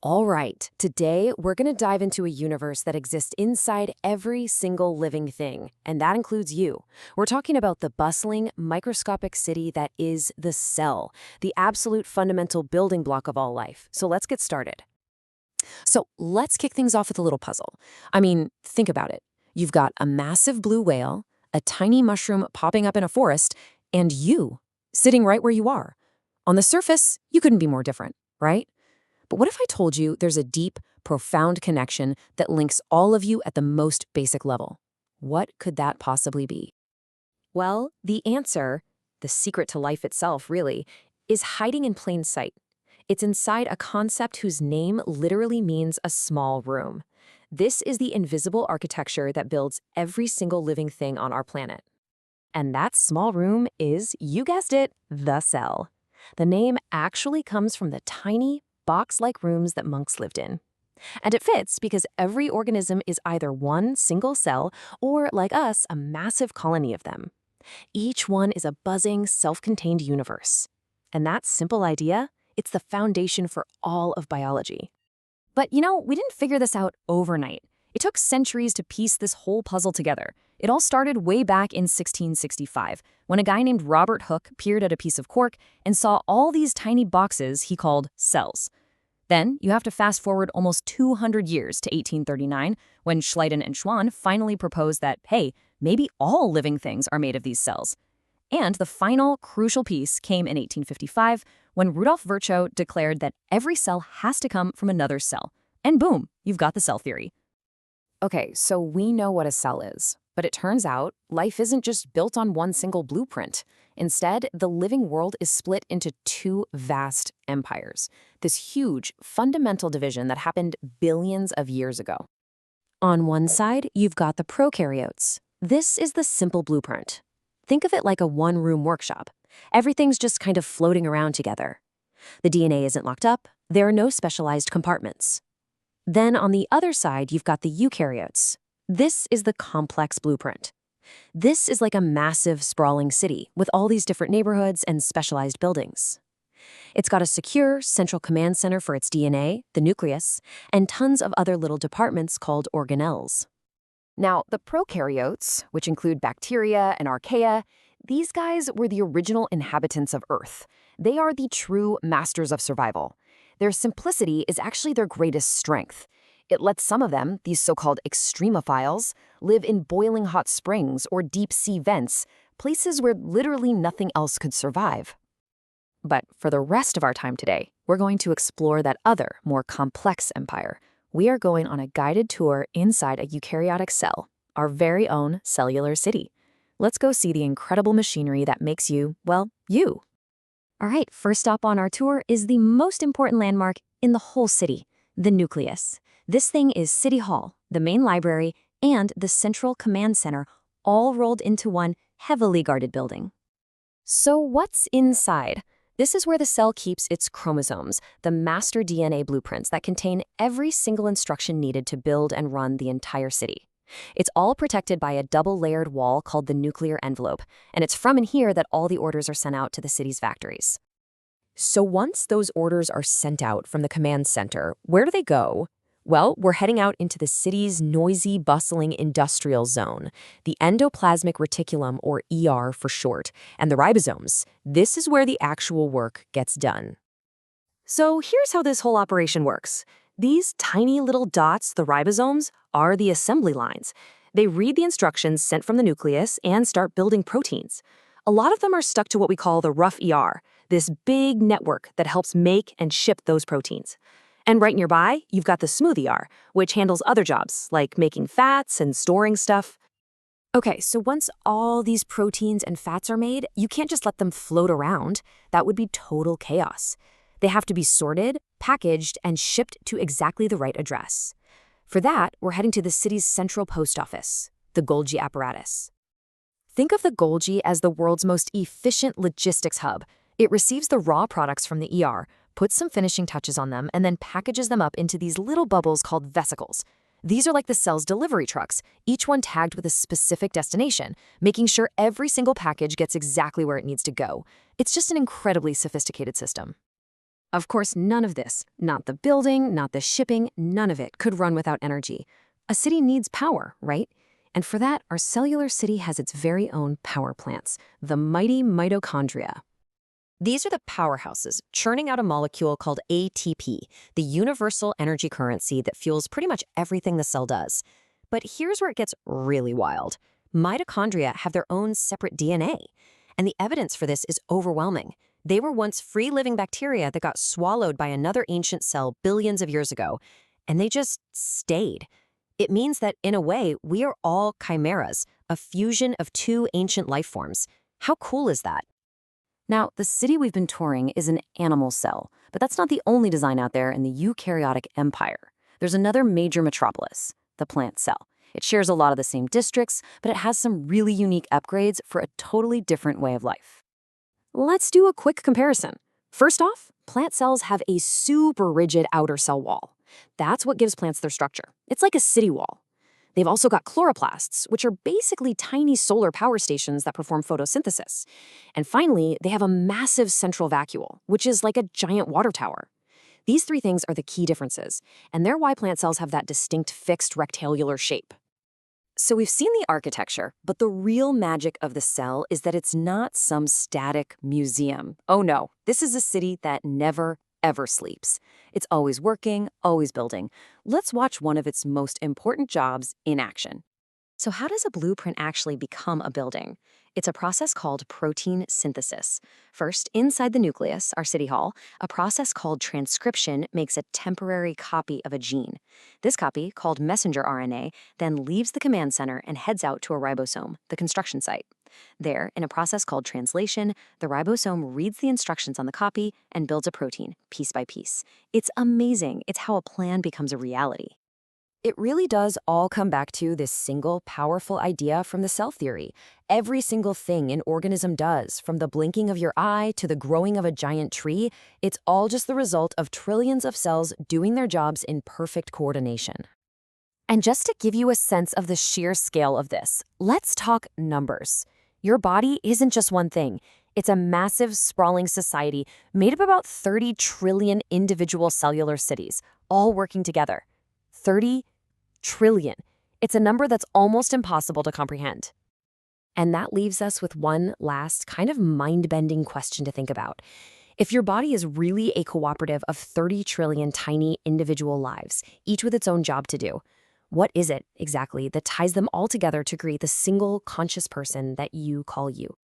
All right, today we're going to dive into a universe that exists inside every single living thing, and that includes you. We're talking about the bustling, microscopic city that is the cell, the absolute fundamental building block of all life. So let's get started. So let's kick things off with a little puzzle. Think about it. You've got a massive blue whale, a tiny mushroom popping up in a forest, and you sitting right where you are. On the surface, you couldn't be more different, right? But what if I told you there's a deep, profound connection that links all of you at the most basic level? What could that possibly be? Well, the answer, the secret to life itself, really, is hiding in plain sight. It's inside a concept whose name literally means a small room. This is the invisible architecture that builds every single living thing on our planet. And that small room is, you guessed it, the cell. The name actually comes from the tiny, box-like rooms that monks lived in. And it fits because every organism is either one single cell or, like us, a massive colony of them. Each one is a buzzing, self-contained universe. And that simple idea, it's the foundation for all of biology. But we didn't figure this out overnight. It took centuries to piece this whole puzzle together. It all started way back in 1665, when a guy named Robert Hooke peered at a piece of cork and saw all these tiny boxes he called cells. Then you have to fast forward almost 200 years to 1839, when Schleiden and Schwann finally proposed that, hey, maybe all living things are made of these cells. And the final crucial piece came in 1855, when Rudolf Virchow declared that every cell has to come from another cell. And boom, you've got the cell theory. Okay, so we know what a cell is, but it turns out life isn't just built on one single blueprint. Instead, the living world is split into two vast empires, this huge, fundamental division that happened billions of years ago. On one side, you've got the prokaryotes. This is the simple blueprint. Think of it like a one-room workshop. Everything's just kind of floating around together. The DNA isn't locked up. There are no specialized compartments. Then on the other side, you've got the eukaryotes. This is the complex blueprint. This is like a massive, sprawling city with all these different neighborhoods and specialized buildings. It's got a secure central command center for its DNA, the nucleus, and tons of other little departments called organelles. Now, the prokaryotes, which include bacteria and archaea, these guys were the original inhabitants of Earth. They are the true masters of survival. Their simplicity is actually their greatest strength. It lets some of them, these so-called extremophiles, live in boiling hot springs or deep-sea vents, places where literally nothing else could survive. But for the rest of our time today, we're going to explore that other, more complex empire. We are going on a guided tour inside a eukaryotic cell, our very own cellular city. Let's go see the incredible machinery that makes you, well, you. All right, first stop on our tour is the most important landmark in the whole city, the nucleus. This thing is City Hall, the main library, and the central command center, all rolled into one heavily guarded building. So what's inside? This is where the cell keeps its chromosomes, the master DNA blueprints that contain every single instruction needed to build and run the entire city. It's all protected by a double-layered wall called the nuclear envelope, and it's from in here that all the orders are sent out to the city's factories. So once those orders are sent out from the command center, where do they go? Well, we're heading out into the city's noisy, bustling industrial zone, the endoplasmic reticulum, or ER for short, and the ribosomes. This is where the actual work gets done. So here's how this whole operation works. These tiny little dots, the ribosomes, are the assembly lines. They read the instructions sent from the nucleus and start building proteins. A lot of them are stuck to what we call the rough ER, this big network that helps make and ship those proteins. And right nearby, you've got the smooth ER, which handles other jobs, like making fats and storing stuff. Okay, so once all these proteins and fats are made, you can't just let them float around. That would be total chaos. They have to be sorted, packaged, and shipped to exactly the right address. For that, we're heading to the city's central post office, the Golgi apparatus. Think of the Golgi as the world's most efficient logistics hub. It receives the raw products from the ER, puts some finishing touches on them, and then packages them up into these little bubbles called vesicles. These are like the cell's delivery trucks, each one tagged with a specific destination, making sure every single package gets exactly where it needs to go. It's just an incredibly sophisticated system. Of course, none of this, not the building, not the shipping, none of it could run without energy. A city needs power, right? And for that, our cellular city has its very own power plants, the mighty mitochondria. These are the powerhouses churning out a molecule called ATP, the universal energy currency that fuels pretty much everything the cell does. But here's where it gets really wild. Mitochondria have their own separate DNA, and the evidence for this is overwhelming. They were once free-living bacteria that got swallowed by another ancient cell billions of years ago, and they just stayed. It means that, in a way, we are all chimeras, a fusion of two ancient life forms. How cool is that? Now, the city we've been touring is an animal cell, but that's not the only design out there in the eukaryotic empire. There's another major metropolis, the plant cell. It shares a lot of the same districts, but it has some really unique upgrades for a totally different way of life. Let's do a quick comparison. First off, plant cells have a super rigid outer cell wall. That's what gives plants their structure. It's like a city wall. They've also got chloroplasts, which are basically tiny solar power stations that perform photosynthesis. And finally, they have a massive central vacuole, which is like a giant water tower. These three things are the key differences, and they're why plant cells have that distinct fixed rectangular shape. So we've seen the architecture, but the real magic of the cell is that it's not some static museum. Oh no, this is a city that never, ever sleeps. It's always working, always building. Let's watch one of its most important jobs in action. So how does a blueprint actually become a building? It's a process called protein synthesis. First, inside the nucleus, our city hall, a process called transcription makes a temporary copy of a gene. This copy, called messenger RNA, then leaves the command center and heads out to a ribosome, the construction site. There, in a process called translation, the ribosome reads the instructions on the copy and builds a protein, piece by piece. It's amazing. It's how a plan becomes a reality. It really does all come back to this single, powerful idea from the cell theory. Every single thing an organism does, from the blinking of your eye to the growing of a giant tree, it's all just the result of trillions of cells doing their jobs in perfect coordination. And just to give you a sense of the sheer scale of this, let's talk numbers. Your body isn't just one thing. It's a massive, sprawling society made of about 30 trillion individual cellular cities, all working together. 30 trillion. It's a number that's almost impossible to comprehend. And that leaves us with one last kind of mind-bending question to think about. If your body is really a cooperative of 30 trillion tiny individual lives, each with its own job to do, what is it exactly that ties them all together to create the single conscious person that you call you?